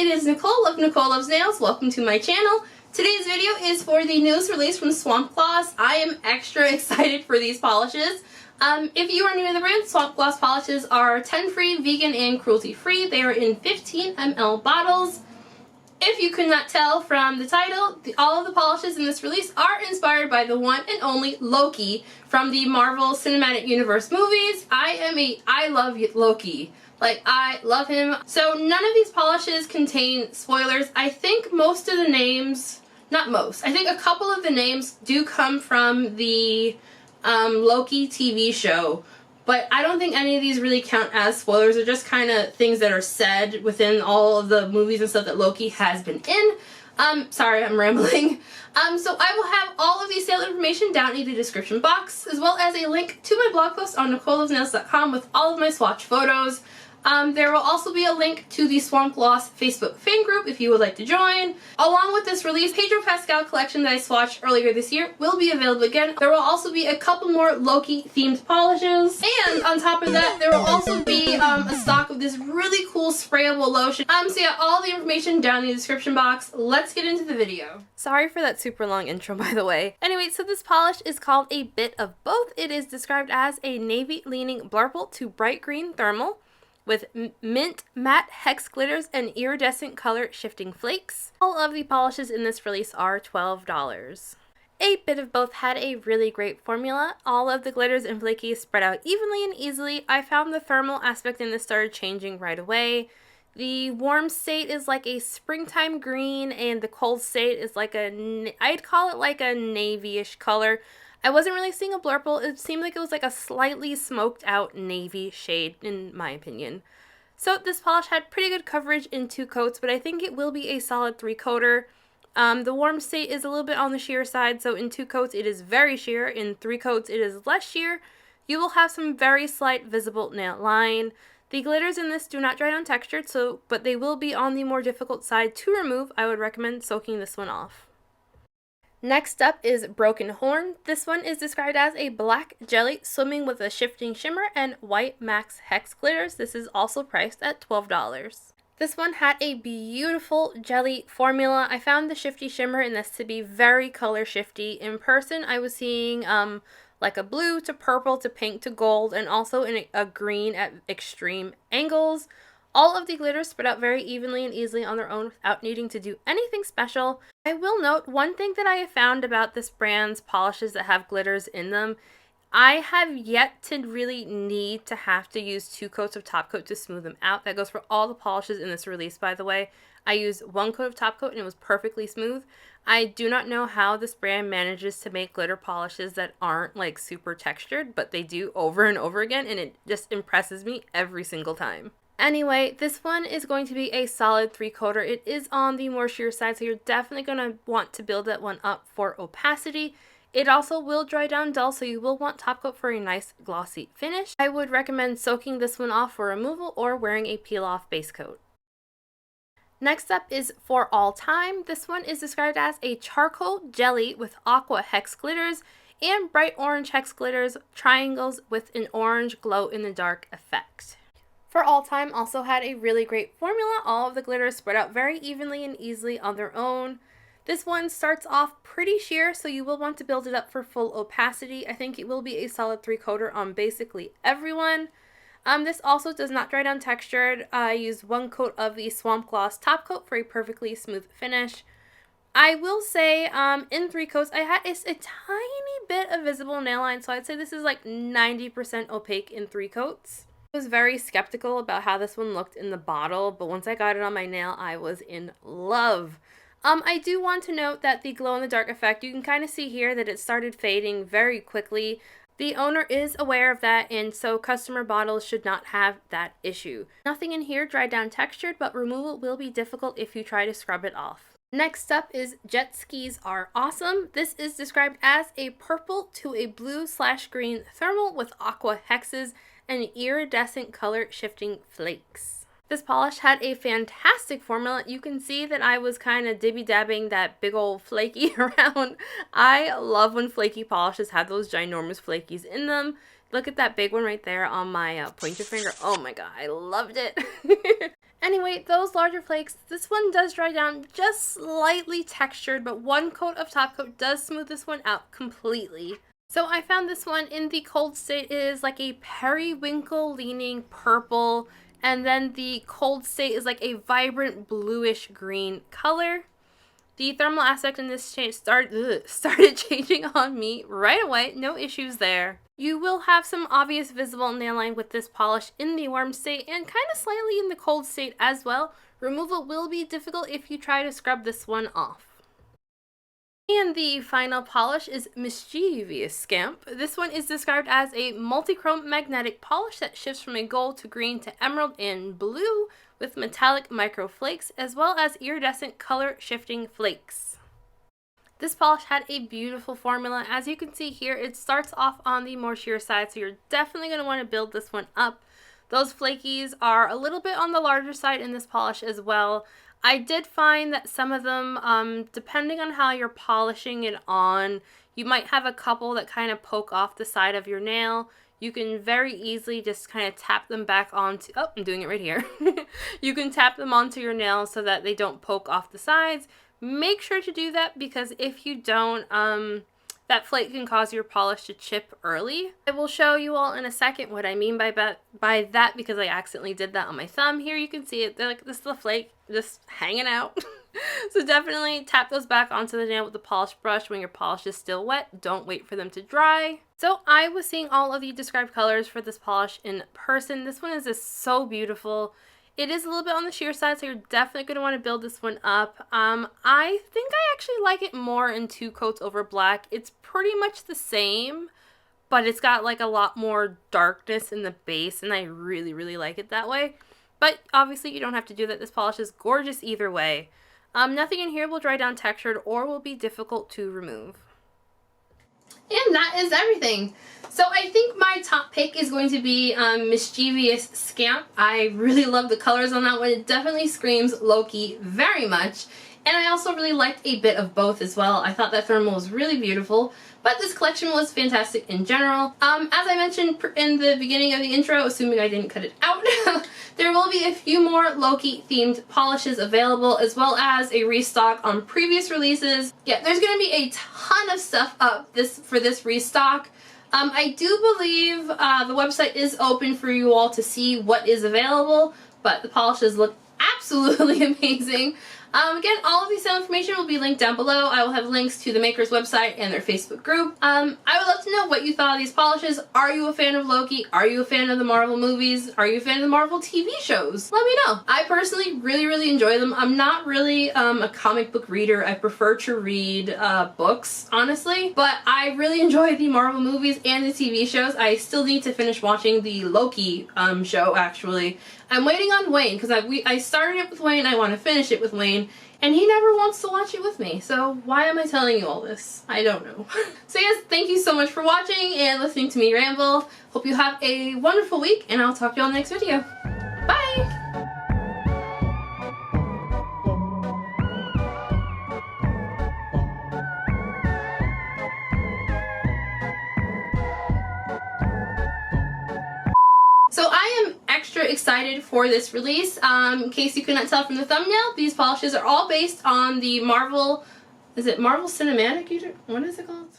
it is Nicole of Nicole Loves Nails. Welcome to my channel. Today's video is for the newest release from Swamp Gloss. I am extra excited for these polishes. If you are new to the brand, Swamp Gloss polishes are 10-free, vegan, and cruelty-free. They are in 15 ml bottles. If you could not tell from the title, all of the polishes in this release are inspired by the one and only Loki from the Marvel Cinematic Universe movies. I love Loki. Like, I love him. So none of these polishes contain spoilers. I think most of the names, not most, I think a couple of the names do come from the Loki TV show. But I don't think any of these really count as spoilers. They're just kind of things that are said within all of the movies and stuff that Loki has been in. Sorry, I'm rambling. So I will have all of the sale information down in the description box, as well as a link to my blog post on NicoleLovesNails.com with all of my swatch photos. There will also be a link to the Swamp Gloss Facebook fan group if you would like to join. Along with this release, Pedro Pascal collection that I swatched earlier this year will be available again. There will also be a couple more Loki themed polishes. And on top of that, there will also be a stock of this really cool sprayable lotion. So yeah, all the information down in the description box. Let's get into the video. Sorry for that super long intro, by the way. Anyway, so this polish is called a bit of both. It is described as a navy leaning blurple to bright green thermal, with mint matte hex glitters and iridescent color shifting flakes. All of the polishes in this release are $12. A bit of both had a really great formula. All of the glitters and flakies spread out evenly and easily. I found the thermal aspect in this started changing right away. The warm state is like a springtime green, and the cold state is like I'd call it like a navy-ish color. I wasn't really seeing a blurple. It seemed like it was like a slightly smoked out navy shade in my opinion. So this polish had pretty good coverage in 2 coats, but I think it will be a solid 3-coater. The warm state is a little bit on the sheer side, so in 2 coats it is very sheer. In 3 coats it is less sheer. You will have some very slight visible nail line. The glitters in this do not dry down textured, but they will be on the more difficult side to remove. I would recommend soaking this one off. Next up is Broken Horn. This one is described as a black jelly swimming with a shifting shimmer and white max hex glitters. This is also priced at $12. This one had a beautiful jelly formula. I found the shifty shimmer in this to be very color shifty. In person, I was seeing like a blue to purple to pink to gold, and also in a green at extreme angles. All of the glitters spread out very evenly and easily on their own without needing to do anything special. I will note one thing that I have found about this brand's polishes that have glitters in them. I have yet to really need to have to use 2 coats of top coat to smooth them out. That goes for all the polishes in this release, by the way. I used 1 coat of top coat and it was perfectly smooth. I do not know how this brand manages to make glitter polishes that aren't like super textured, but they do over and over again, and it just impresses me every single time. Anyway, this one is going to be a solid 3-coater. It is on the more sheer side, so you're definitely going to want to build that one up for opacity. It also will dry down dull, so you will want top coat for a nice glossy finish. I would recommend soaking this one off for removal or wearing a peel-off base coat. Next up is For All Time. This one is described as a charcoal jelly with aqua hex glitters and bright orange hex glitters, triangles with an orange glow-in-the-dark effect. For All Time also had a really great formula. All of the glitters spread out very evenly and easily on their own. This one starts off pretty sheer, so you will want to build it up for full opacity. I think it will be a solid 3-coater on basically everyone. This also does not dry down textured. I used 1 coat of the Swamp Gloss top coat for a perfectly smooth finish. I will say in 3 coats I had a tiny bit of visible nail line, so I'd say this is like 90% opaque in 3 coats. I was very skeptical about how this one looked in the bottle, but once I got it on my nail, I was in love. I do want to note that the glow-in-the-dark effect, you can kind of see here that it started fading very quickly. The owner is aware of that, and so customer bottles should not have that issue. Nothing in here dried down textured, but removal will be difficult if you try to scrub it off. Next up is Jet Skis Are Awesome. This is described as a purple to a blue/green thermal with aqua hexes and iridescent color shifting flakes. This polish had a fantastic formula. You can see that I was kind of dibby-dabbing that big old flaky around. I love when flaky polishes have those ginormous flakies in them. Look at that big one right there on my pointer finger. Oh my god, I loved it. Anyway, those larger flakes, this one does dry down just slightly textured, but one coat of top coat does smooth this one out completely. So I found this one in the cold state. It is like a periwinkle leaning purple, and then the cold state is like a vibrant bluish green color. The thermal aspect in this started changing on me right away. No issues there. You will have some obvious visible nail line with this polish in the warm state and kind of slightly in the cold state as well. Removal will be difficult if you try to scrub this one off. And the final polish is Mischievous Scamp. This one is described as a multi-chrome magnetic polish that shifts from a gold to green to emerald and blue with metallic micro flakes as well as iridescent color shifting flakes. This polish had a beautiful formula. As you can see here, it starts off on the more sheer side, so you're definitely going to want to build this one up. Those flakies are a little bit on the larger side in this polish as well. I did find that some of them, depending on how you're polishing it on, you might have a couple that kind of poke off the side of your nail. You can very easily just kind of tap them back onto, oh, I'm doing it right here. You can tap them onto your nail so that they don't poke off the sides. Make sure to do that because if you don't, that flake can cause your polish to chip early. I will show you all in a second what I mean by that because I accidentally did that on my thumb. Here you can see it. They're like, this is the flake just hanging out. So definitely tap those back onto the nail with the polish brush when your polish is still wet. Don't wait for them to dry. So I was seeing all of the described colors for this polish in person. This one is just so beautiful. It is a little bit on the sheer side, so you're definitely going to want to build this one up. I think I actually like it more in 2 coats over black. It's pretty much the same, but it's got like a lot more darkness in the base, and I really, really like it that way. But obviously you don't have to do that. This polish is gorgeous either way. Nothing in here will dry down textured or will be difficult to remove. And that is everything. So I think my top pick is going to be Mischievous Scamp. I really love the colors on that one. It definitely screams Loki very much. And I also really liked a bit of both as well. I thought that thermal was really beautiful. But this collection was fantastic in general. As I mentioned in the beginning of the intro, assuming I didn't cut it out, there will be a few more Loki themed polishes available as well as a restock on previous releases. Yeah, there's going to be a ton of stuff up for this restock. I do believe the website is open for you all to see what is available, but the polishes look absolutely amazing. Again, all of this information will be linked down below. I will have links to the maker's website and their Facebook group. I would love to know what you thought of these polishes. Are you a fan of Loki? Are you a fan of the Marvel movies? Are you a fan of the Marvel TV shows? Let me know. I personally really, really enjoy them. I'm not really a comic book reader. I prefer to read books, honestly. But I really enjoy the Marvel movies and the TV shows. I still need to finish watching the Loki show, actually. I'm waiting on Wayne because I started it with Wayne. I want to finish it with Wayne, and he never wants to watch it with me. So why am I telling you all this? I don't know. So yes, thank you so much for watching and listening to me ramble. Hope you have a wonderful week, and I'll talk to you all in the next video. Bye! So I am extra excited for this release. In case you couldn't tell from the thumbnail, these polishes are all based on the Marvel, is it Marvel Cinematic? What is it called?